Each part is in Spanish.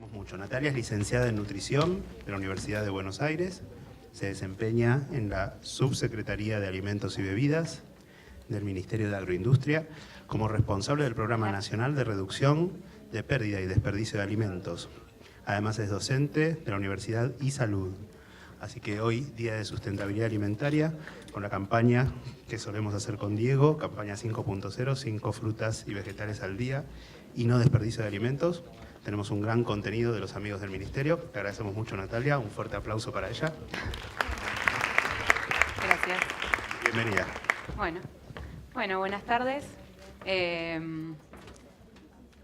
Mucho. Natalia es licenciada en nutrición de la Universidad de Buenos Aires. Se desempeña en la Subsecretaría de Alimentos y Bebidas del Ministerio de Agroindustria como responsable del Programa Nacional de Reducción de Pérdida y Desperdicio de Alimentos. Además es docente de la Universidad y Salud. Así que hoy, Día de Sustentabilidad Alimentaria, con la campaña que solemos hacer con Diego, campaña 5.0, 5 frutas y vegetales al día y no desperdicio de alimentos. Tenemos un gran contenido de los amigos del Ministerio. Te agradecemos mucho, Natalia. Un fuerte aplauso para ella. Gracias. Bienvenida. Bueno, buenas tardes.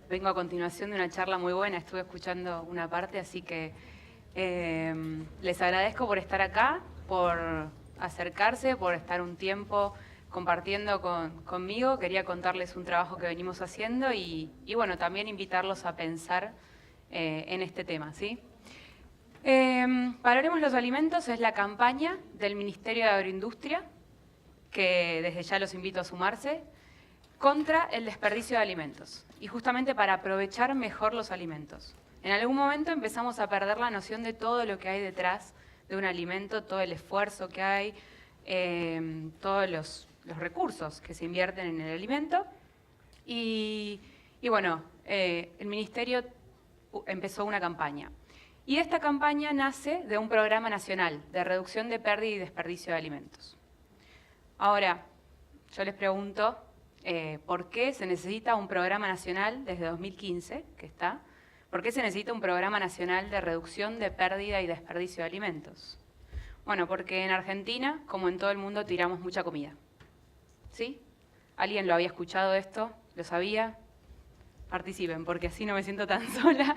Vengo a continuación de una charla muy buena. Estuve escuchando una parte, así que les agradezco por estar acá, por acercarse, por estar un tiempo compartiendo conmigo. Quería contarles un trabajo que venimos haciendo y bueno, también invitarlos a pensar en este tema, ¿sí? Valoremos los alimentos es la campaña del Ministerio de Agroindustria, que desde ya los invito a sumarse, contra el desperdicio de alimentos y justamente para aprovechar mejor los alimentos. En algún momento empezamos a perder la noción de todo lo que hay detrás de un alimento, todo el esfuerzo que hay, todos los recursos que se invierten en el alimento. Y bueno, el Ministerio empezó una campaña. Y esta campaña nace de un programa nacional de reducción de pérdida y desperdicio de alimentos. Ahora, yo les pregunto, ¿por qué se necesita un programa nacional desde 2015, que está? ¿Por qué se necesita un programa nacional de reducción de pérdida y desperdicio de alimentos? Bueno, porque en Argentina, como en todo el mundo, tiramos mucha comida. ¿Sí? ¿Alguien lo había escuchado esto? ¿Lo sabía? Participen, porque así no me siento tan sola.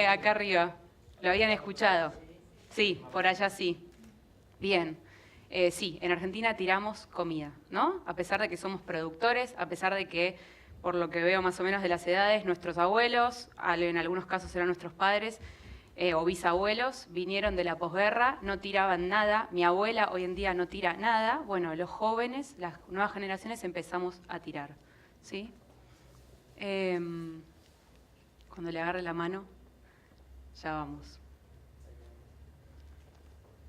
Acá arriba. ¿Lo habían escuchado? Sí, por allá sí. Bien. Sí, en Argentina tiramos comida, ¿no? A pesar de que somos productores, a pesar de que, por lo que veo más o menos de las edades, nuestros abuelos, en algunos casos eran nuestros padres o bisabuelos, vinieron de la posguerra, no tiraban nada. Mi abuela hoy en día no tira nada. Bueno, los jóvenes, las nuevas generaciones empezamos a tirar, ¿sí? Cuando le agarre la mano, ya vamos.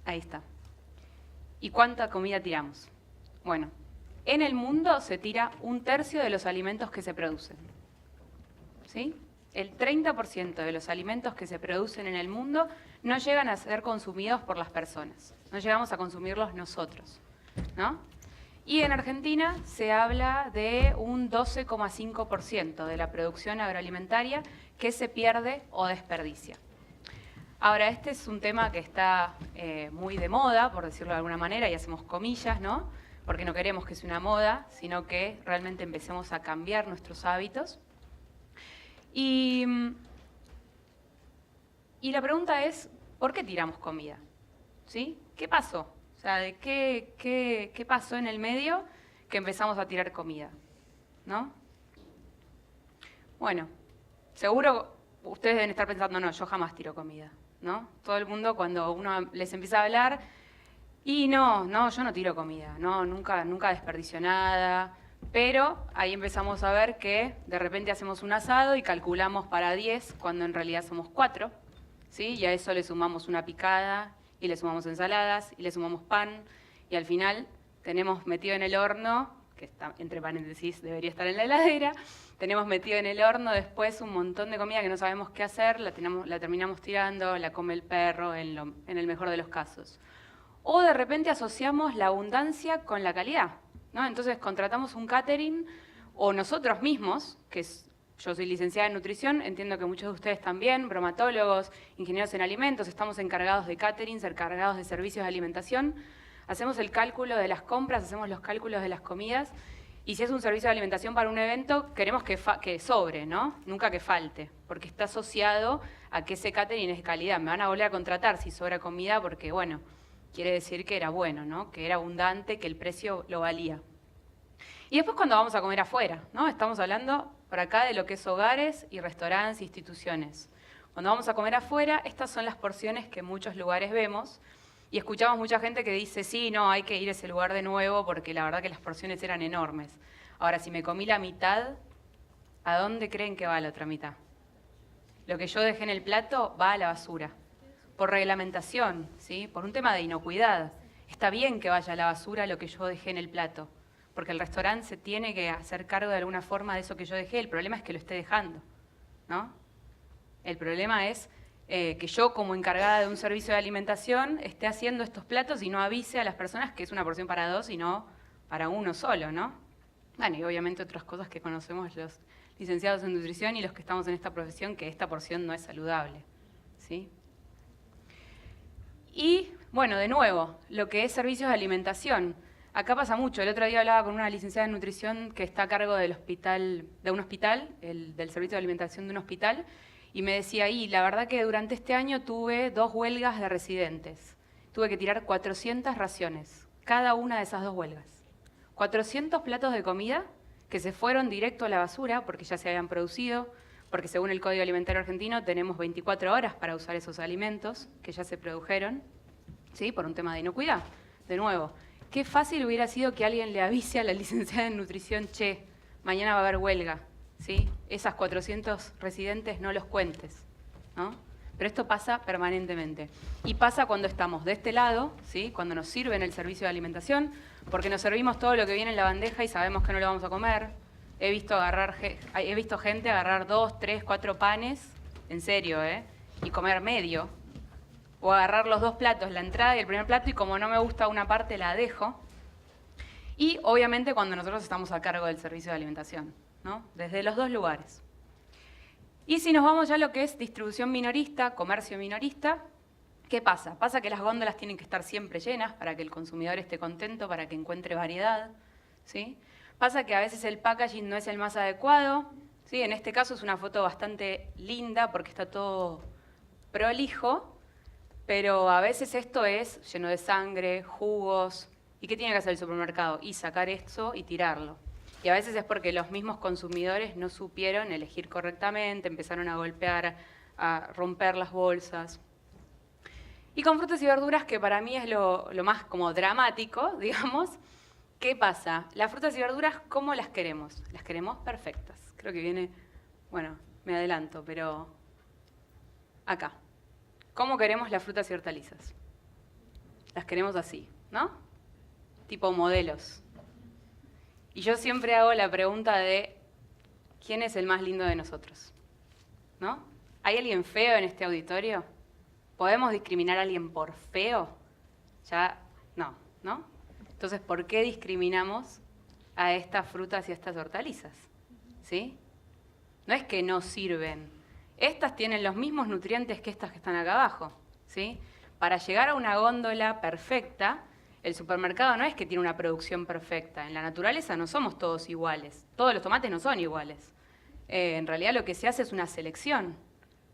Ahí está. ¿Y cuánta comida tiramos? Bueno, en el mundo se tira 1/3 de los alimentos que se producen. ¿Sí? El 30% de los alimentos que se producen en el mundo no llegan a ser consumidos por las personas. No llegamos a consumirlos nosotros, ¿no? Y en Argentina se habla de un 12,5% de la producción agroalimentaria que se pierde o desperdicia. Ahora, este es un tema que está muy de moda, por decirlo de alguna manera, y hacemos comillas, ¿no? Porque no queremos que sea una moda, sino que realmente empecemos a cambiar nuestros hábitos. Y la pregunta es, ¿por qué tiramos comida? ¿Sí? ¿Qué pasó? O sea, ¿qué pasó en el medio que empezamos a tirar comida? ¿No? Bueno, seguro ustedes deben estar pensando, no, yo jamás tiro comida, ¿no? Todo el mundo cuando uno les empieza a hablar, y no, yo no tiro comida, no, nunca desperdicio nada. Pero ahí empezamos a ver que de repente hacemos un asado y calculamos para 10 cuando en realidad somos 4, ¿sí? Y a eso le sumamos una picada y le sumamos ensaladas y le sumamos pan y al final tenemos metido en el horno, que está entre paréntesis debería estar en la heladera, tenemos metido en el horno después un montón de comida que no sabemos qué hacer, la terminamos tirando, la come el perro en el mejor de los casos. O de repente asociamos la abundancia con la calidad, ¿no? Entonces contratamos un catering o nosotros mismos, yo soy licenciada en nutrición, entiendo que muchos de ustedes también, bromatólogos, ingenieros en alimentos, estamos encargados de catering, encargados de servicios de alimentación, hacemos el cálculo de las compras, hacemos los cálculos de las comidas y si es un servicio de alimentación para un evento, queremos que sobre, ¿no? Nunca que falte, porque está asociado a que ese catering es de calidad. Me van a volver a contratar si sobra comida porque, bueno, quiere decir que era bueno, ¿no? Que era abundante, que el precio lo valía. Y después cuando vamos a comer afuera, ¿no? Estamos hablando por acá de lo que es hogares y restaurantes, instituciones. Cuando vamos a comer afuera, estas son las porciones que en muchos lugares vemos y escuchamos mucha gente que dice, sí, no, hay que ir a ese lugar de nuevo porque la verdad que las porciones eran enormes. Ahora, si me comí la mitad, ¿a dónde creen que va la otra mitad? Lo que yo dejé en el plato va a la basura. Por reglamentación, ¿sí? Por un tema de inocuidad. Está bien que vaya a la basura lo que yo dejé en el plato, porque el restaurante se tiene que hacer cargo de alguna forma de eso que yo dejé. El problema es que lo esté dejando, ¿no? El problema es que yo, como encargada de un servicio de alimentación, esté haciendo estos platos y no avise a las personas que es una porción para 2 y no para uno solo, ¿no? Bueno, y obviamente otras cosas que conocemos los licenciados en nutrición y los que estamos en esta profesión, que esta porción no es saludable, ¿sí? Y, bueno, de nuevo, lo que es servicios de alimentación. Acá pasa mucho. El otro día hablaba con una licenciada en nutrición que está a cargo del hospital, del servicio de alimentación de un hospital, y me decía, la verdad que durante este año tuve 2 huelgas de residentes. Tuve que tirar 400 raciones, cada una de esas 2 huelgas. 400 platos de comida que se fueron directo a la basura porque ya se habían producido, porque según el Código Alimentario Argentino tenemos 24 horas para usar esos alimentos que ya se produjeron, ¿sí? Por un tema de inocuidad. De nuevo, qué fácil hubiera sido que alguien le avise a la licenciada en nutrición, che, mañana va a haber huelga, ¿sí? Esas 400 residentes no los cuentes, ¿no? Pero esto pasa permanentemente. Y pasa cuando estamos de este lado, ¿sí? Cuando nos sirven el servicio de alimentación, porque nos servimos todo lo que viene en la bandeja y sabemos que no lo vamos a comer. He visto gente agarrar 2, 3, 4 panes, en serio, y comer medio. O agarrar los 2 platos, la entrada y el primer plato, y como no me gusta una parte, la dejo. Y obviamente cuando nosotros estamos a cargo del servicio de alimentación, ¿no? Desde los 2 lugares. Y si nos vamos ya a lo que es distribución minorista, comercio minorista, ¿qué pasa? Pasa que las góndolas tienen que estar siempre llenas para que el consumidor esté contento, para que encuentre variedad, ¿sí? Pasa que a veces el packaging no es el más adecuado, ¿sí? En este caso es una foto bastante linda porque está todo prolijo, pero a veces esto es lleno de sangre, jugos. ¿Y qué tiene que hacer el supermercado? Y sacar esto y tirarlo. Y a veces es porque los mismos consumidores no supieron elegir correctamente, empezaron a golpear, a romper las bolsas. Y con frutas y verduras, que para mí es lo más como dramático, digamos, ¿qué pasa? Las frutas y verduras, ¿cómo las queremos? Las queremos perfectas. Creo que viene, bueno, me adelanto, pero acá. ¿Cómo queremos las frutas y hortalizas? Las queremos así, ¿no? Tipo modelos. Y yo siempre hago la pregunta de ¿quién es el más lindo de nosotros? ¿No? ¿Hay alguien feo en este auditorio? ¿Podemos discriminar a alguien por feo? Ya no, ¿no? Entonces, ¿por qué discriminamos a estas frutas y a estas hortalizas? ¿Sí? No es que no sirven. Estas tienen los mismos nutrientes que estas que están acá abajo, ¿sí? Para llegar a una góndola perfecta, el supermercado no es que tiene una producción perfecta. En la naturaleza no somos todos iguales. Todos los tomates no son iguales. En realidad lo que se hace es una selección,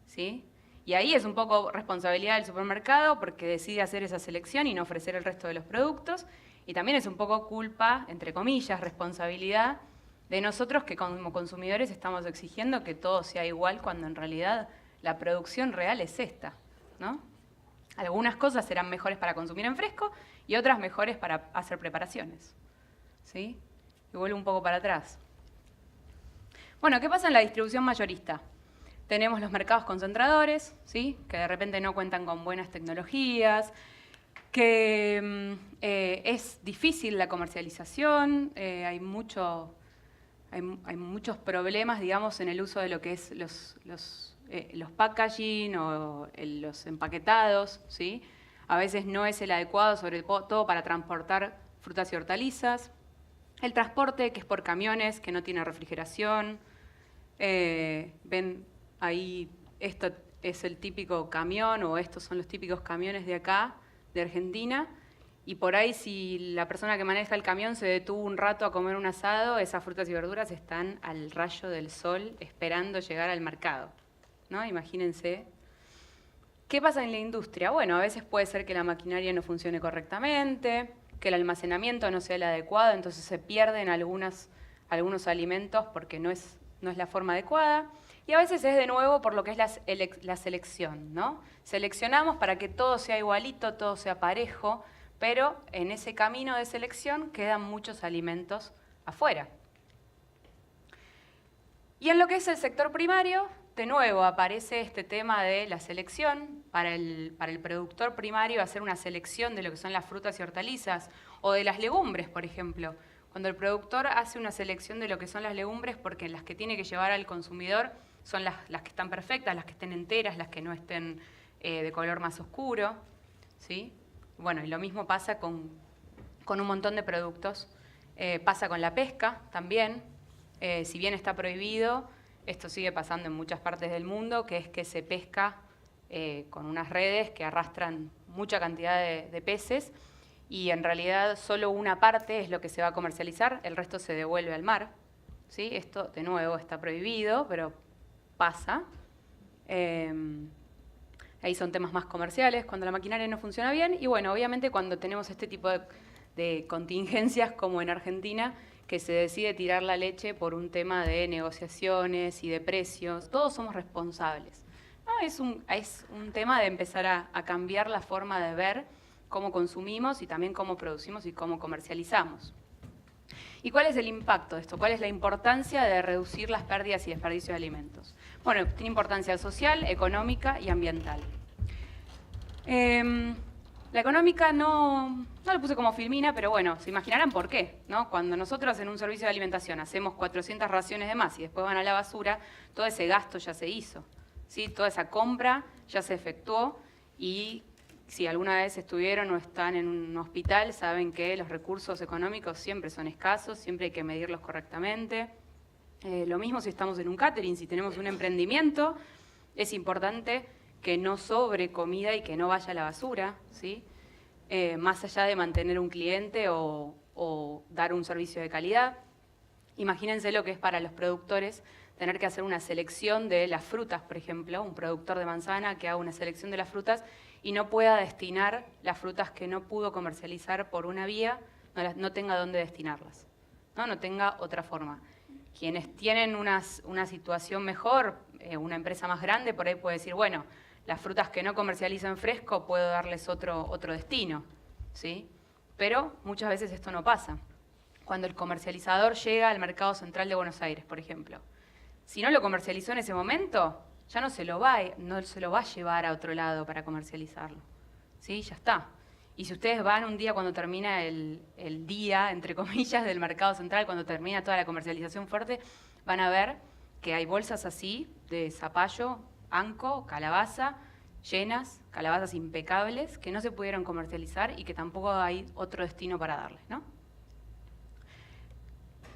¿sí? Y ahí es un poco responsabilidad del supermercado porque decide hacer esa selección y no ofrecer el resto de los productos. Y también es un poco culpa, entre comillas, responsabilidad de nosotros que como consumidores estamos exigiendo que todo sea igual cuando en realidad la producción real es esta, ¿no? Algunas cosas serán mejores para consumir en fresco y otras mejores para hacer preparaciones, ¿sí? Y vuelvo un poco para atrás. Bueno, ¿qué pasa en la distribución mayorista? Tenemos los mercados concentradores, ¿sí? Que de repente no cuentan con buenas tecnologías, que es difícil la comercialización, hay muchos problemas, digamos, en el uso de lo que es los packaging o los empaquetados, ¿sí? A veces no es el adecuado, sobre todo para transportar frutas y hortalizas. El transporte, que es por camiones, que no tiene refrigeración. Ven ahí, esto es el típico camión, o estos son los típicos camiones de acá, de Argentina. Y por ahí, si la persona que maneja el camión se detuvo un rato a comer un asado, esas frutas y verduras están al rayo del sol esperando llegar al mercado, ¿no? Imagínense. ¿Qué pasa en la industria? Bueno, a veces puede ser que la maquinaria no funcione correctamente, que el almacenamiento no sea el adecuado, entonces se pierden algunos alimentos porque no es la forma adecuada. Y a veces es de nuevo por lo que es la selección, ¿no? Seleccionamos para que todo sea igualito, todo sea parejo, pero en ese camino de selección quedan muchos alimentos afuera. Y en lo que es el sector primario, de nuevo aparece este tema de la selección. Para el productor primario hacer una selección de lo que son las frutas y hortalizas o de las legumbres, por ejemplo. Cuando el productor hace una selección de lo que son las legumbres, porque las que tiene que llevar al consumidor son las que están perfectas, las que estén enteras, las que no estén de color más oscuro, ¿sí? Bueno, y lo mismo pasa con un montón de productos. Pasa con la pesca también. Si bien está prohibido, esto sigue pasando en muchas partes del mundo, que es que se pesca con unas redes que arrastran mucha cantidad de peces y en realidad solo una parte es lo que se va a comercializar, el resto se devuelve al mar, ¿sí? Esto, de nuevo, está prohibido, pero pasa. Ahí son temas más comerciales, cuando la maquinaria no funciona bien y bueno, obviamente cuando tenemos este tipo de contingencias como en Argentina, que se decide tirar la leche por un tema de negociaciones y de precios, todos somos responsables. No, es un tema de empezar a cambiar la forma de ver cómo consumimos y también cómo producimos y cómo comercializamos. ¿Y cuál es el impacto de esto? ¿Cuál es la importancia de reducir las pérdidas y desperdicios de alimentos? Bueno, tiene importancia social, económica y ambiental. La económica no lo puse como filmina, pero bueno, se imaginarán por qué, ¿no? Cuando nosotros en un servicio de alimentación hacemos 400 raciones de más y después van a la basura, todo ese gasto ya se hizo, ¿sí? Toda esa compra ya se efectuó y si alguna vez estuvieron o están en un hospital, saben que los recursos económicos siempre son escasos, siempre hay que medirlos correctamente. Lo mismo si estamos en un catering, si tenemos un emprendimiento, es importante que no sobre comida y que no vaya a la basura, ¿sí? Más allá de mantener un cliente o dar un servicio de calidad. Imagínense lo que es para los productores tener que hacer una selección de las frutas, por ejemplo, un productor de manzana que haga una selección de las frutas y no pueda destinar las frutas que no pudo comercializar por una vía, no tenga dónde destinarlas, no tenga otra forma. Quienes tienen una situación mejor, una empresa más grande, por ahí puede decir, bueno, las frutas que no comercializo en fresco puedo darles otro destino, ¿sí? Pero muchas veces esto no pasa. Cuando el comercializador llega al mercado central de Buenos Aires, por ejemplo, si no lo comercializó en ese momento, ya no se lo va a llevar a otro lado para comercializarlo, ¿sí? Ya está. Y si ustedes van un día cuando termina el día, entre comillas, del mercado central, cuando termina toda la comercialización fuerte, van a ver que hay bolsas así de zapallo, anco, calabaza, llenas, calabazas impecables, que no se pudieron comercializar y que tampoco hay otro destino para darles, ¿no?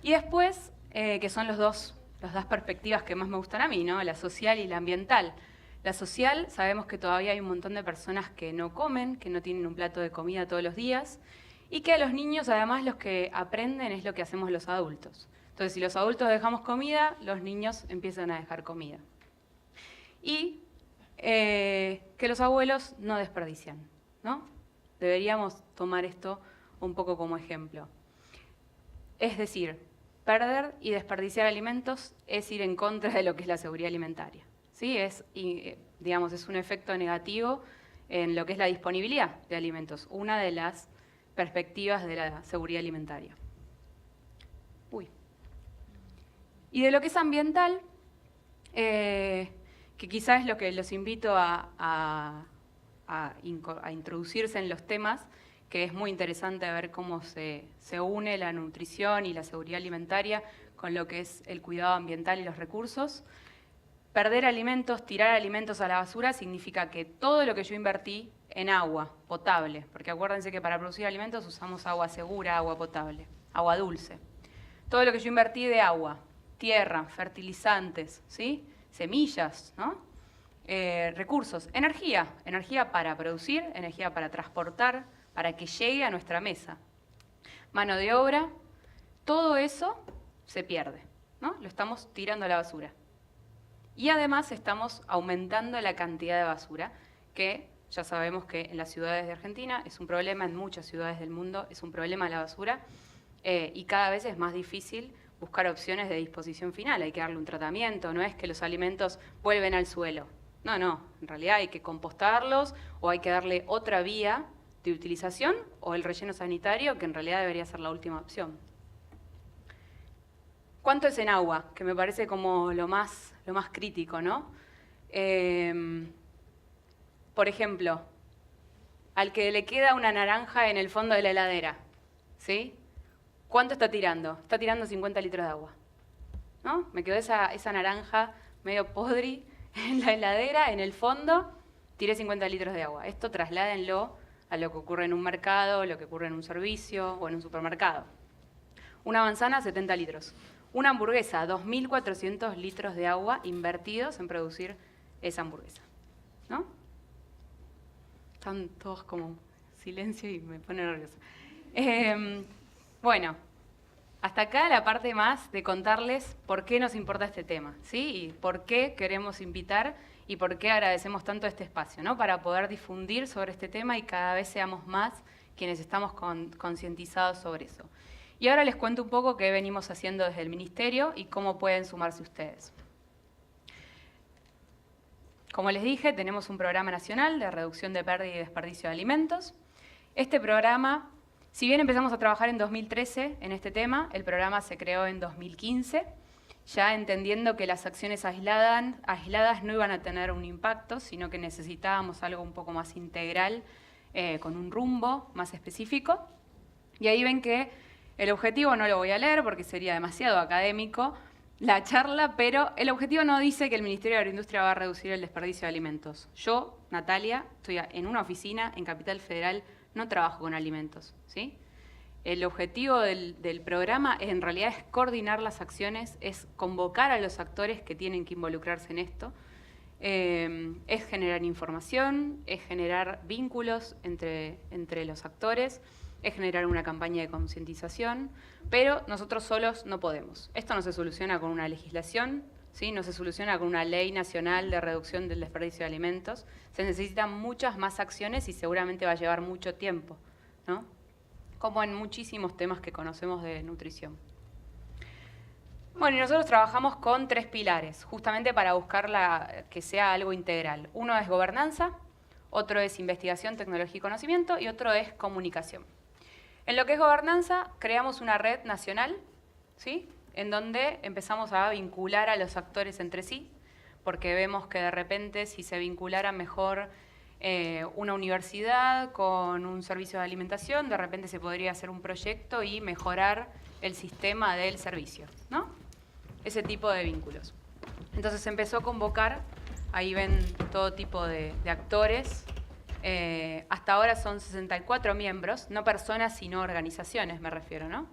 Y después, que son las dos perspectivas que más me gustan a mí, ¿no? La social y la ambiental. La social, sabemos que todavía hay un montón de personas que no comen, que no tienen un plato de comida todos los días, y que a los niños, además, los que aprenden es lo que hacemos los adultos. Entonces, si los adultos dejamos comida, los niños empiezan a dejar comida. Y que los abuelos no desperdician, ¿no? Deberíamos tomar esto un poco como ejemplo. Es decir, perder y desperdiciar alimentos es ir en contra de lo que es la seguridad alimentaria, ¿sí? Es un efecto negativo en lo que es la disponibilidad de alimentos, una de las perspectivas de la seguridad alimentaria. Y de lo que es ambiental, que quizás es lo que los invito a introducirse en los temas, que es muy interesante ver cómo se une la nutrición y la seguridad alimentaria con lo que es el cuidado ambiental y los recursos. Perder alimentos, tirar alimentos a la basura significa que todo lo que yo invertí en agua potable, porque acuérdense que para producir alimentos usamos agua segura, agua potable, agua dulce. Todo lo que yo invertí de agua, tierra, fertilizantes, ¿sí? Semillas, ¿no? Recursos, energía para producir, energía para transportar, para que llegue a nuestra mesa. Mano de obra, todo eso se pierde, ¿no? Lo estamos tirando a la basura. Y además estamos aumentando la cantidad de basura, que ya sabemos que en las ciudades de Argentina es un problema, en muchas ciudades del mundo es un problema la basura, y cada vez es más difícil buscar opciones de disposición final. Hay que darle un tratamiento, no es que los alimentos vuelven al suelo. No, en realidad hay que compostarlos o hay que darle otra vía de utilización o el relleno sanitario, que en realidad debería ser la última opción. ¿Cuánto es en agua? Que me parece como lo más crítico, ¿no? Por ejemplo, al que le queda una naranja en el fondo de la heladera, ¿sí? ¿Cuánto está tirando? Está tirando 50 litros de agua, ¿no? Me quedó esa naranja medio podri en la heladera, en el fondo, tiré 50 litros de agua. Esto trasládenlo a lo que ocurre en un mercado, lo que ocurre en un servicio o en un supermercado. Una manzana, 70 litros. Una hamburguesa, 2.400 litros de agua invertidos en producir esa hamburguesa, ¿no? Están todos como silencio y me pone nerviosa. Bueno, hasta acá la parte más de contarles por qué nos importa este tema, ¿sí? Y por qué queremos invitar y por qué agradecemos tanto este espacio, ¿no? Para poder difundir sobre este tema y cada vez seamos más quienes estamos concientizados sobre eso. Y ahora les cuento un poco qué venimos haciendo desde el Ministerio y cómo pueden sumarse ustedes. Como les dije, tenemos un programa nacional de reducción de pérdida y desperdicio de alimentos. Este programa, si bien empezamos a trabajar en 2013 en este tema, el programa se creó en 2015, ya entendiendo que las acciones aisladas no iban a tener un impacto, sino que necesitábamos algo un poco más integral, con un rumbo más específico. Y ahí ven que el objetivo no lo voy a leer porque sería demasiado académico la charla, pero el objetivo no dice que el Ministerio de Agroindustria va a reducir el desperdicio de alimentos. Yo, Natalia, estoy en una oficina en Capital Federal, no trabajo con alimentos, ¿sí? El objetivo del programa en realidad es coordinar las acciones, es convocar a los actores que tienen que involucrarse en esto, es generar información, es generar vínculos entre los actores, es generar una campaña de concientización, pero nosotros solos no podemos. Esto no se soluciona con una legislación, ¿sí? No se soluciona con una ley nacional de reducción del desperdicio de alimentos. Se necesitan muchas más acciones y seguramente va a llevar mucho tiempo, ¿no? Como en muchísimos temas que conocemos de nutrición. Bueno, y nosotros trabajamos con 3 pilares, justamente para buscar que sea algo integral. Uno es gobernanza, otro es investigación, tecnología y conocimiento, y otro es comunicación. En lo que es gobernanza, creamos una red nacional, ¿sí? En donde empezamos a vincular a los actores entre sí, porque vemos que de repente si se vinculara mejor una universidad con un servicio de alimentación, de repente se podría hacer un proyecto y mejorar el sistema del servicio, ¿no? Ese tipo de vínculos. Entonces se empezó a convocar, ahí ven todo tipo de actores. Hasta ahora son 64 miembros, no personas sino organizaciones me refiero, ¿no?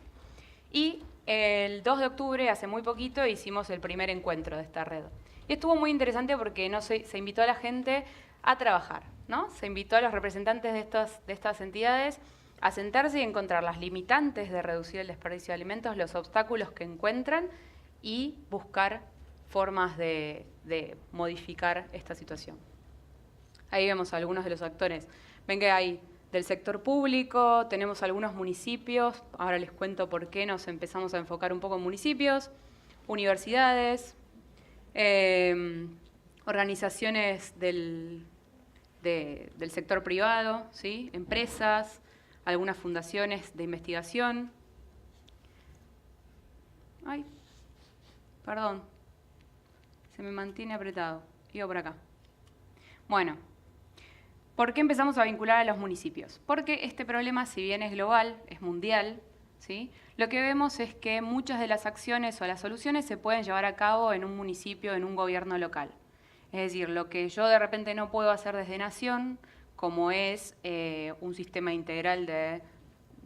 Y el 2 de octubre, hace muy poquito, hicimos el primer encuentro de esta red. Y estuvo muy interesante porque se invitó a la gente a trabajar, ¿no? Se invitó a los representantes de estas entidades a sentarse y encontrar las limitantes de reducir el desperdicio de alimentos, los obstáculos que encuentran y buscar formas de modificar esta situación. Ahí vemos a algunos de los actores. Ven que hay del sector público, tenemos algunos municipios, ahora les cuento por qué nos empezamos a enfocar un poco en municipios, universidades, organizaciones del sector privado, ¿sí? Empresas, algunas fundaciones de investigación. Ay, perdón, se me mantiene apretado. Iba por acá. Bueno. ¿Por qué empezamos a vincular a los municipios? Porque este problema, si bien es global, es mundial, ¿sí? Lo que vemos es que muchas de las acciones o las soluciones se pueden llevar a cabo en un municipio, en un gobierno local. Es decir, lo que yo de repente no puedo hacer desde Nación, como es un sistema integral de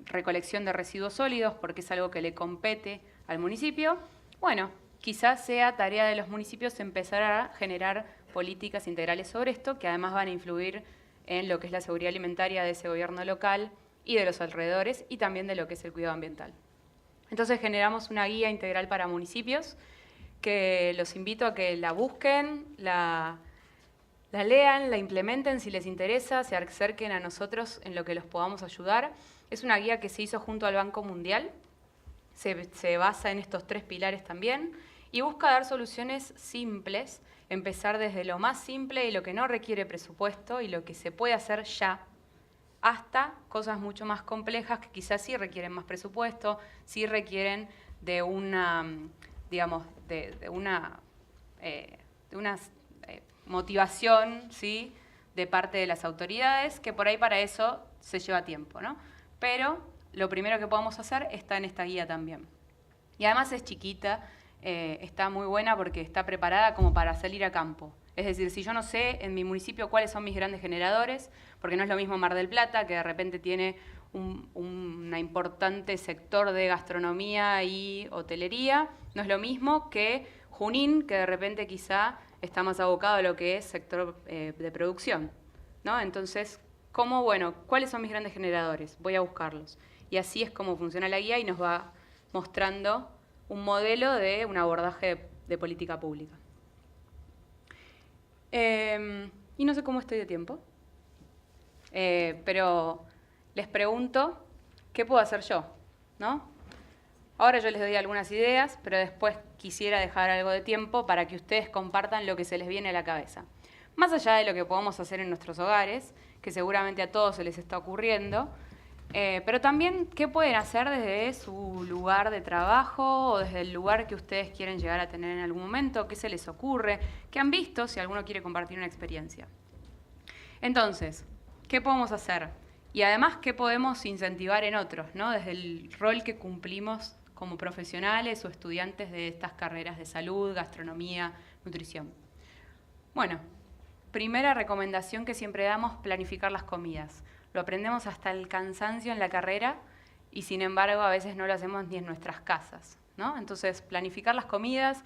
recolección de residuos sólidos, porque es algo que le compete al municipio, bueno, quizás sea tarea de los municipios empezar a generar políticas integrales sobre esto, que además van a influir en lo que es la seguridad alimentaria de ese gobierno local y de los alrededores, y también de lo que es el cuidado ambiental. Entonces generamos una guía integral para municipios, que los invito a que la busquen, la lean, la implementen si les interesa, se acerquen a nosotros en lo que los podamos ayudar. Es una guía que se hizo junto al Banco Mundial, se basa en estos 3 pilares también, y busca dar soluciones simples, empezar desde lo más simple y lo que no requiere presupuesto y lo que se puede hacer ya, hasta cosas mucho más complejas que quizás sí requieren más presupuesto, sí requieren de digamos, de una motivación, ¿sí?, de parte de las autoridades, que por ahí para eso se lleva tiempo, ¿no? Pero lo primero que podemos hacer está en esta guía también. Y además es chiquita, está muy buena porque está preparada como para salir a campo. Es decir, si yo no sé en mi municipio cuáles son mis grandes generadores, porque no es lo mismo Mar del Plata, que de repente tiene un importante sector de gastronomía y hotelería, no es lo mismo que Junín, que de repente quizá está más abocado a lo que es sector de producción, ¿no? Entonces, ¿cuáles son mis grandes generadores? Voy a buscarlos. Y así es como funciona la guía y nos va mostrando un modelo de un abordaje de política pública. Y no sé cómo estoy de tiempo, pero les pregunto, ¿qué puedo hacer yo? ¿No? Ahora yo les doy algunas ideas, pero después quisiera dejar algo de tiempo para que ustedes compartan lo que se les viene a la cabeza. Más allá de lo que podamos hacer en nuestros hogares, que seguramente a todos se les está ocurriendo, pero también qué pueden hacer desde su lugar de trabajo o desde el lugar que ustedes quieren llegar a tener en algún momento, qué se les ocurre, qué han visto, si alguno quiere compartir una experiencia. Entonces, ¿qué podemos hacer? Y además, ¿qué podemos incentivar en otros, ¿no? Desde el rol que cumplimos como profesionales o estudiantes de estas carreras de salud, gastronomía, nutrición. Bueno, primera recomendación que siempre damos, planificar las comidas. Lo aprendemos hasta el cansancio en la carrera y sin embargo a veces no lo hacemos ni en nuestras casas, ¿no? Entonces, planificar las comidas,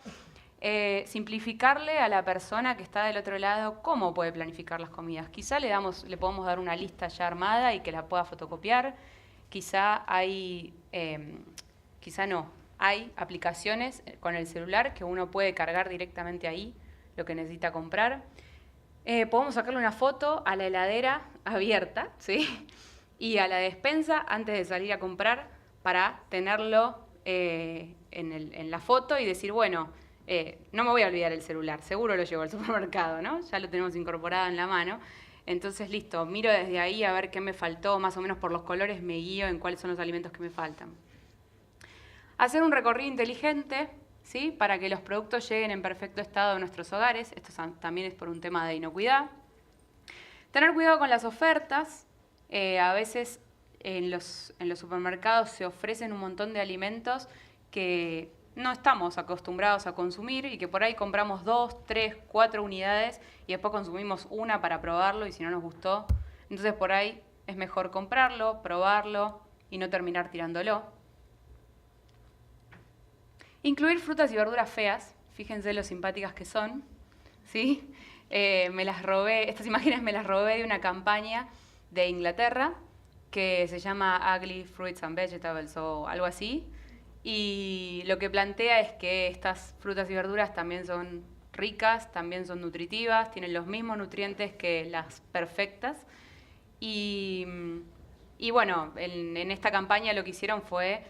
simplificarle a la persona que está del otro lado cómo puede planificar las comidas. Quizá le podemos dar una lista ya armada y que la pueda fotocopiar. Quizá hay aplicaciones con el celular que uno puede cargar directamente ahí lo que necesita comprar. Podemos sacarle una foto a la heladera abierta, ¿sí?, y a la despensa antes de salir a comprar para tenerlo en la foto y decir, bueno, no me voy a olvidar el celular, seguro lo llevo al supermercado, ¿no? Ya lo tenemos incorporado en la mano. Entonces, listo, miro desde ahí a ver qué me faltó, más o menos por los colores me guío en cuáles son los alimentos que me faltan. Hacer un recorrido inteligente, ¿sí?, para que los productos lleguen en perfecto estado a nuestros hogares. Esto también es por un tema de inocuidad. Tener cuidado con las ofertas. A veces en los supermercados se ofrecen un montón de alimentos que no estamos acostumbrados a consumir y que por ahí compramos 2, 3, 4 unidades y después consumimos una para probarlo y si no nos gustó. Entonces por ahí es mejor comprarlo, probarlo y no terminar tirándolo. Incluir frutas y verduras feas, fíjense lo simpáticas que son, ¿sí? Estas imágenes me las robé de una campaña de Inglaterra que se llama Ugly Fruits and Vegetables o algo así. Y lo que plantea es que estas frutas y verduras también son ricas, también son nutritivas, tienen los mismos nutrientes que las perfectas. Y bueno, en esta campaña lo que hicieron fue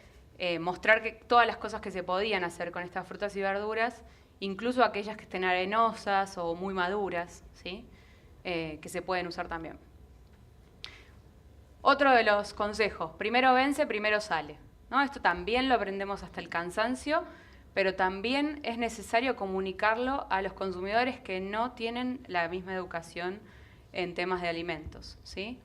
mostrar que todas las cosas que se podían hacer con estas frutas y verduras, incluso aquellas que estén arenosas o muy maduras, ¿sí?, que se pueden usar también. Otro de los consejos, primero vence, primero sale, ¿no? Esto también lo aprendemos hasta el cansancio, pero también es necesario comunicarlo a los consumidores que no tienen la misma educación en temas de alimentos, ¿sí?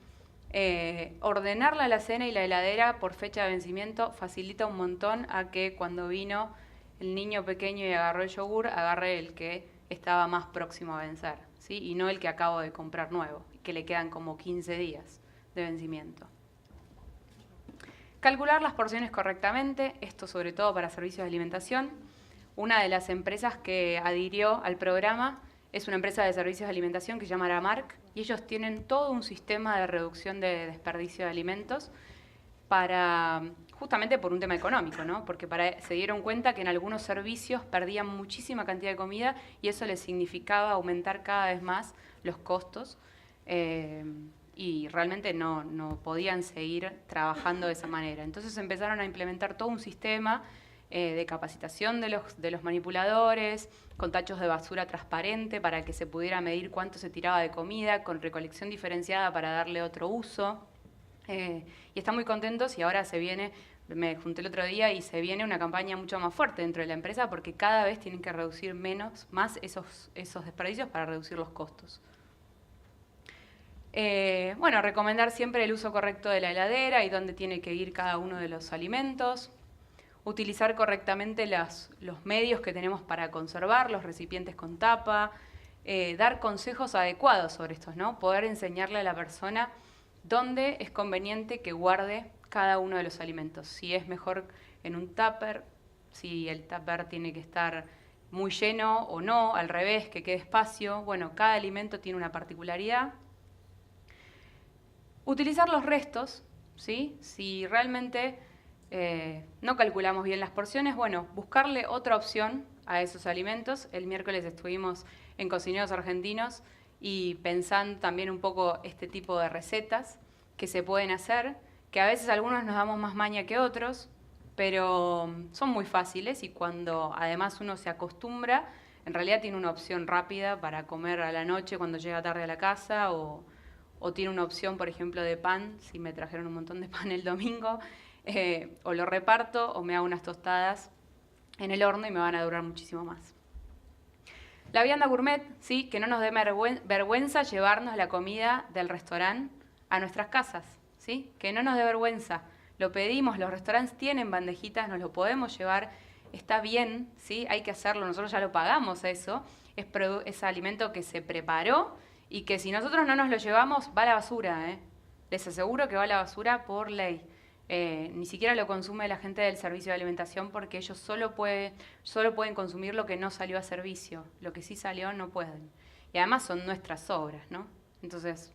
Ordenar la alacena y la heladera por fecha de vencimiento facilita un montón a que cuando vino el niño pequeño y agarró el yogur, agarre el que estaba más próximo a vencer, ¿sí?, y no el que acabo de comprar nuevo, que le quedan como 15 días de vencimiento. Calcular las porciones correctamente, esto sobre todo para servicios de alimentación. Una de las empresas que adhirió al programa es una empresa de servicios de alimentación que se llama Aramark y ellos tienen todo un sistema de reducción de desperdicio de alimentos justamente por un tema económico, ¿no? Porque se dieron cuenta que en algunos servicios perdían muchísima cantidad de comida y eso les significaba aumentar cada vez más los costos y realmente no podían seguir trabajando de esa manera. Entonces empezaron a implementar todo un sistema de capacitación de los manipuladores, con tachos de basura transparente para que se pudiera medir cuánto se tiraba de comida, con recolección diferenciada para darle otro uso. Y están muy contentos y ahora se viene me junté el otro día y se viene una campaña mucho más fuerte dentro de la empresa porque cada vez tienen que reducir más esos desperdicios para reducir los costos. Bueno, recomendar siempre el uso correcto de la heladera y dónde tiene que ir cada uno de los alimentos. Utilizar correctamente los medios que tenemos para conservar, los recipientes con tapa. Dar consejos adecuados sobre estos, ¿no? Poder enseñarle a la persona dónde es conveniente que guarde cada uno de los alimentos. Si es mejor en un tupper, si el tupper tiene que estar muy lleno o no, al revés, que quede espacio. Bueno, cada alimento tiene una particularidad. Utilizar los restos, ¿sí? Si realmente no calculamos bien las porciones, bueno, buscarle otra opción a esos alimentos. El miércoles estuvimos en Cocineros Argentinos y pensando también un poco este tipo de recetas que se pueden hacer, que a veces algunos nos damos más maña que otros, pero son muy fáciles y cuando además uno se acostumbra, en realidad tiene una opción rápida para comer a la noche cuando llega tarde a la casa o tiene una opción, por ejemplo, de pan, si me trajeron un montón de pan el domingo, o lo reparto o me hago unas tostadas en el horno y me van a durar muchísimo más. La vianda gourmet, sí, que no nos dé vergüenza llevarnos la comida del restaurante a nuestras casas, ¿sí? Que no nos dé vergüenza. Lo pedimos, los restaurantes tienen bandejitas, nos lo podemos llevar, está bien, ¿sí? Hay que hacerlo, nosotros ya lo pagamos eso, es alimento que se preparó y que si nosotros no nos lo llevamos va a la basura, ¿eh? Les aseguro que va a la basura por ley. Ni siquiera lo consume la gente del servicio de alimentación porque ellos solo pueden consumir lo que no salió a servicio, lo que sí salió no pueden. Y además son nuestras obras, ¿no? Entonces,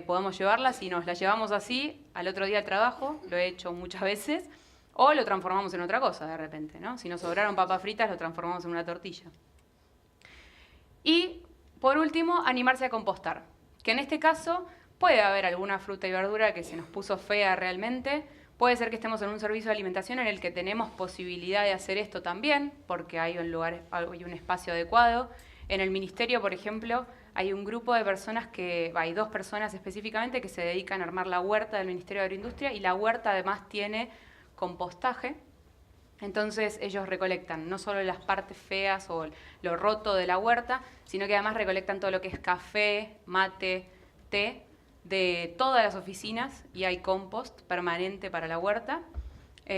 podemos llevarlas y nos las llevamos así al otro día al trabajo, lo he hecho muchas veces, o lo transformamos en otra cosa de repente, ¿no? Si nos sobraron papas fritas, lo transformamos en una tortilla. Y, por último, animarse a compostar, que en este caso puede haber alguna fruta y verdura que se nos puso fea realmente. Puede ser que estemos en un servicio de alimentación en el que tenemos posibilidad de hacer esto también, porque hay un espacio adecuado. En el ministerio, por ejemplo, hay un grupo de personas hay 2 personas específicamente que se dedican a armar la huerta del Ministerio de Agroindustria y la huerta además tiene compostaje. Entonces ellos recolectan no solo las partes feas o lo roto de la huerta, sino que además recolectan todo lo que es café, mate, té, de todas las oficinas y hay compost permanente para la huerta.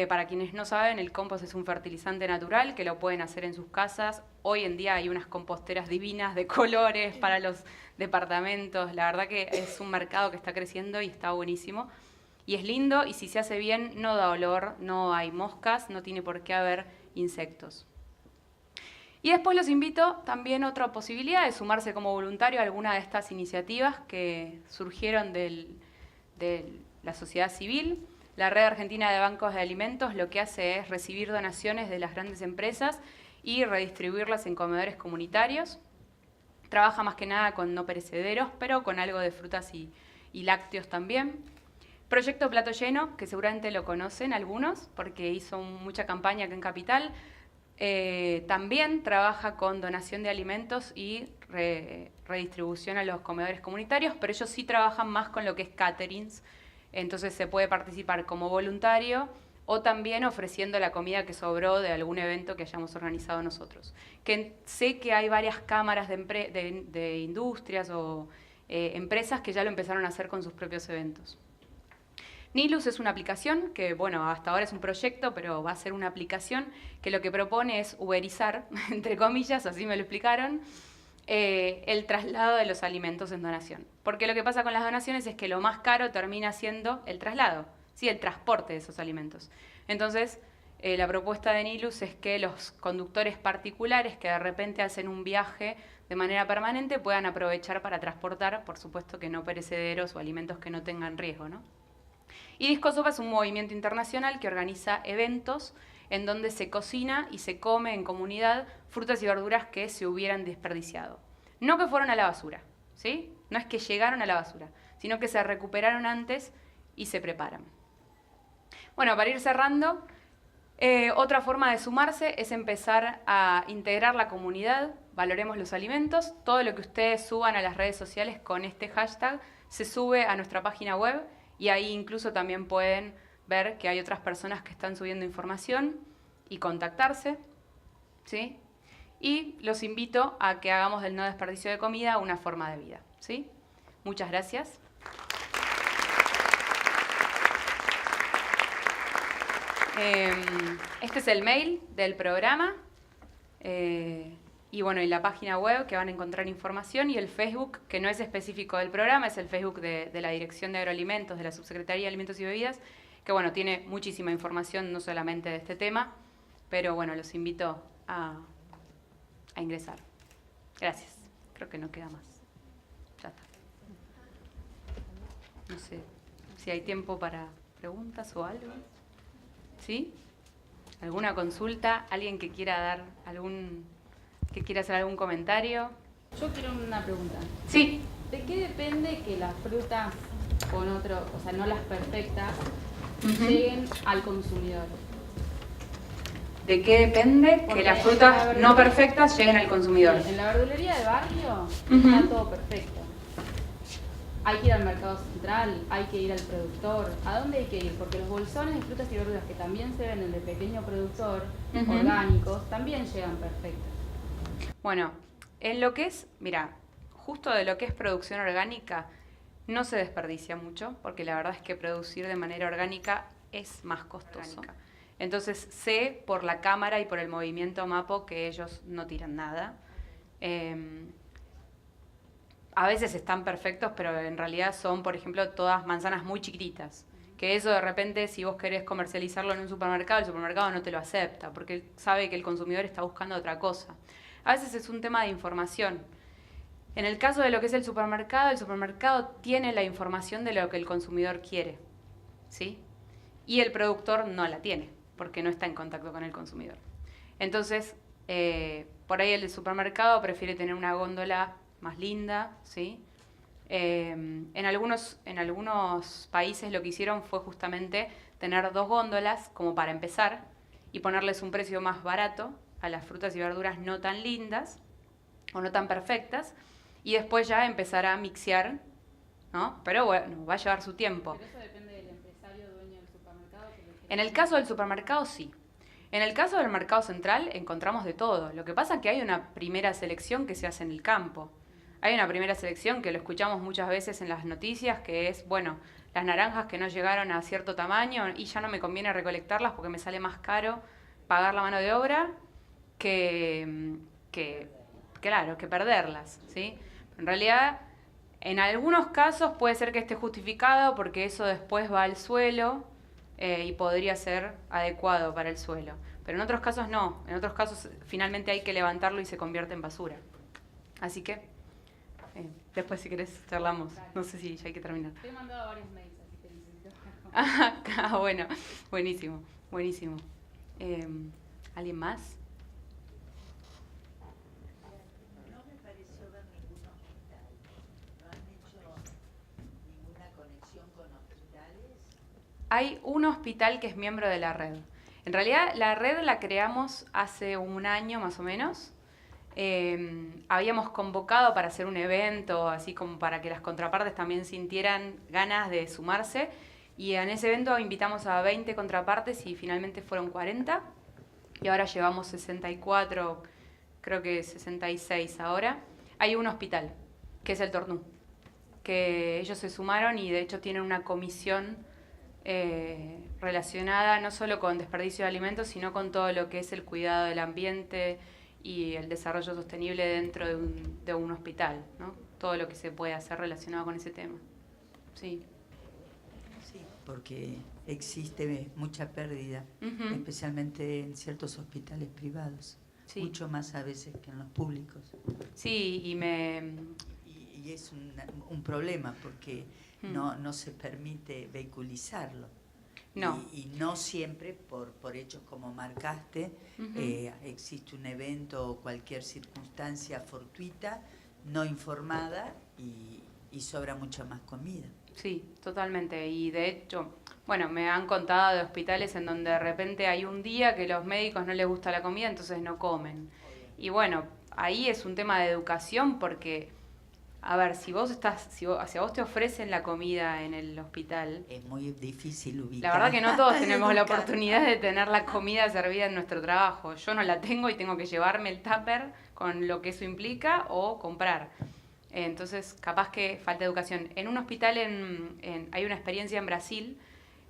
Para quienes no saben, el compost es un fertilizante natural que lo pueden hacer en sus casas. Hoy en día hay unas composteras divinas de colores para los departamentos. La verdad que es un mercado que está creciendo y está buenísimo. Y es lindo y si se hace bien no da olor, no hay moscas, no tiene por qué haber insectos. Y después los invito también a otra posibilidad de sumarse como voluntario a alguna de estas iniciativas que surgieron de la sociedad civil. La Red Argentina de Bancos de Alimentos lo que hace es recibir donaciones de las grandes empresas y redistribuirlas en comedores comunitarios. Trabaja más que nada con no perecederos, pero con algo de frutas y lácteos también. Proyecto Plato Lleno, que seguramente lo conocen algunos, porque hizo mucha campaña acá en Capital. También trabaja con donación de alimentos y redistribución a los comedores comunitarios, pero ellos sí trabajan más con lo que es caterings, entonces se puede participar como voluntario o también ofreciendo la comida que sobró de algún evento que hayamos organizado nosotros. Que sé que hay varias cámaras de industrias o empresas que ya lo empezaron a hacer con sus propios eventos. Nilus es una aplicación que, bueno, hasta ahora es un proyecto, pero va a ser una aplicación que lo que propone es uberizar, entre comillas, así me lo explicaron, el traslado de los alimentos en donación. Porque lo que pasa con las donaciones es que lo más caro termina siendo el traslado, ¿sí? El transporte de esos alimentos. Entonces, la propuesta de Nilus es que los conductores particulares que de repente hacen un viaje de manera permanente puedan aprovechar para transportar, por supuesto que no perecederos o alimentos que no tengan riesgo, ¿no? Y Discosopa es un movimiento internacional que organiza eventos en donde se cocina y se come en comunidad frutas y verduras que se hubieran desperdiciado. No que fueron a la basura, ¿sí? No es que llegaron a la basura, sino que se recuperaron antes y se preparan. Bueno, para ir cerrando, otra forma de sumarse es empezar a integrar la comunidad, valoremos los alimentos. Todo lo que ustedes suban a las redes sociales con este hashtag se sube a nuestra página web y ahí incluso también pueden ver que hay otras personas que están subiendo información y contactarse, ¿sí? Y los invito a que hagamos del no desperdicio de comida una forma de vida, ¿sí? Muchas gracias. Este es el mail del programa. Y bueno, y la página web que van a encontrar información, y el Facebook, que no es específico del programa, es el Facebook de la Dirección de Agroalimentos, de la Subsecretaría de Alimentos y Bebidas, que bueno, tiene muchísima información, no solamente de este tema, pero bueno, los invito a ingresar. Gracias. Creo que no queda más. Ya está. No sé si hay tiempo para preguntas o algo. ¿Sí? ¿Alguna consulta? ¿Alguien que quiera dar que quiera hacer algún comentario? Yo quiero una pregunta. Sí. ¿De qué depende que las frutas o sea, no las perfectas, lleguen al consumidor? ¿De qué depende que las frutas no perfectas lleguen al consumidor? En la verdulería de barrio está todo perfecto. Hay que ir al mercado central, hay que ir al productor. ¿A dónde hay que ir? Porque los bolsones de frutas y verduras que también se venden del pequeño productor, orgánicos, también llegan perfectos. Bueno, en lo que es, mira, justo de lo que es producción orgánica, no se desperdicia mucho, porque la verdad es que producir de manera orgánica es más costoso. Entonces sé por la cámara y por el movimiento MAPO que ellos no tiran nada. A veces están perfectos, pero en realidad son, por ejemplo, todas manzanas muy chiquititas. Que eso de repente, si vos querés comercializarlo en un supermercado, el supermercado no te lo acepta, porque sabe que el consumidor está buscando otra cosa. A veces es un tema de información. En el caso de lo que es el supermercado tiene la información de lo que el consumidor quiere, ¿sí? Y el productor no la tiene, porque no está en contacto con el consumidor. Entonces, por ahí el supermercado prefiere tener una góndola más linda, ¿sí? En algunos países lo que hicieron fue justamente tener 2 góndolas como para empezar y ponerles un precio más barato a las frutas y verduras no tan lindas o no tan perfectas, y después ya empezar a mixear, ¿no? Pero bueno, va a llevar su tiempo. ¿Pero eso depende del empresario dueño del supermercado? En el caso del supermercado, sí. En el caso del mercado central encontramos de todo. Lo que pasa es que hay una primera selección que se hace en el campo. Hay una primera selección que lo escuchamos muchas veces en las noticias, que es, bueno, las naranjas que no llegaron a cierto tamaño y ya no me conviene recolectarlas porque me sale más caro pagar la mano de obra que perderlas, ¿sí? En realidad, en algunos casos puede ser que esté justificado porque eso después va al suelo y podría ser adecuado para el suelo. Pero en otros casos no. En otros casos finalmente hay que levantarlo y se convierte en basura. Así que después si querés charlamos. No sé si ya hay que terminar. Te he mandado varios mails, así que necesito. Bueno, buenísimo, buenísimo. ¿Alguien más? No me pareció ver ningún hospital. ¿No han hecho ninguna conexión con hospitales? Hay un hospital que es miembro de la red. En realidad la red la creamos hace un año más o menos. Habíamos convocado para hacer un evento, así como para que las contrapartes también sintieran ganas de sumarse. Y en ese evento invitamos a 20 contrapartes y finalmente fueron 40. Y ahora llevamos 64, creo que 66 ahora. Hay un hospital, que es el Tornú, que ellos se sumaron y de hecho tienen una comisión relacionada no solo con desperdicio de alimentos, sino con todo lo que es el cuidado del ambiente y el desarrollo sostenible dentro de un hospital, ¿no? Todo lo que se puede hacer relacionado con ese tema. Sí. Sí, porque existe mucha pérdida, especialmente en ciertos hospitales privados, Sí. mucho más a veces que en los públicos. Sí, Y es un problema porque no se permite vehiculizarlo. No. Y no siempre, por hechos como marcaste, existe un evento o cualquier circunstancia fortuita, no informada y sobra mucha más comida. Sí, totalmente. Y de hecho, bueno, me han contado de hospitales en donde de repente hay un día que los médicos no les gusta la comida, entonces no comen. Y bueno, ahí es un tema de educación porque a ver, si a vos te ofrecen la comida en el hospital, Es muy difícil ubicar. la verdad que no todos tenemos la oportunidad de tener la comida servida en nuestro trabajo. Yo no la tengo y tengo que llevarme el tupper con lo que eso implica o comprar. Entonces, capaz que falta educación. En un hospital, hay una experiencia en Brasil,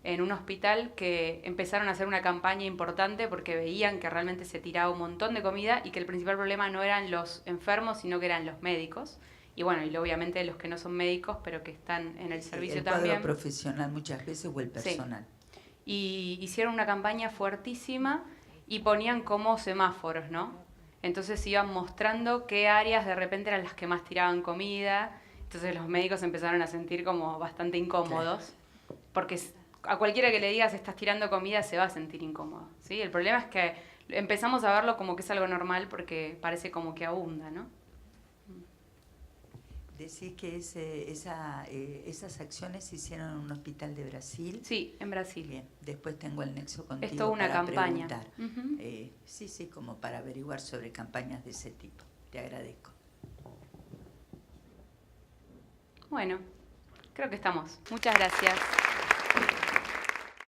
en un hospital que empezaron a hacer una campaña importante porque veían que realmente se tiraba un montón de comida y que el principal problema no eran los enfermos, sino que eran los médicos. Y bueno, y obviamente los que no son médicos, pero que están en el servicio también. El cuadro profesional muchas veces o el personal. Sí. Y hicieron una campaña fuertísima y ponían como semáforos, ¿no? Entonces iban mostrando qué áreas de repente eran las que más tiraban comida. Entonces los médicos empezaron a sentir como bastante incómodos. Claro. Porque a cualquiera que le digas estás tirando comida se va a sentir incómodo, ¿sí? El problema es que empezamos a verlo como que es algo normal porque parece como que abunda, ¿no? Decís que esas acciones se hicieron en un hospital de Brasil. Sí, en Brasil. Bien, después tengo el nexo contigo. Es toda una para campaña. Preguntar. Sí, como para averiguar sobre campañas de ese tipo. Te agradezco. Bueno, creo que estamos. Muchas gracias.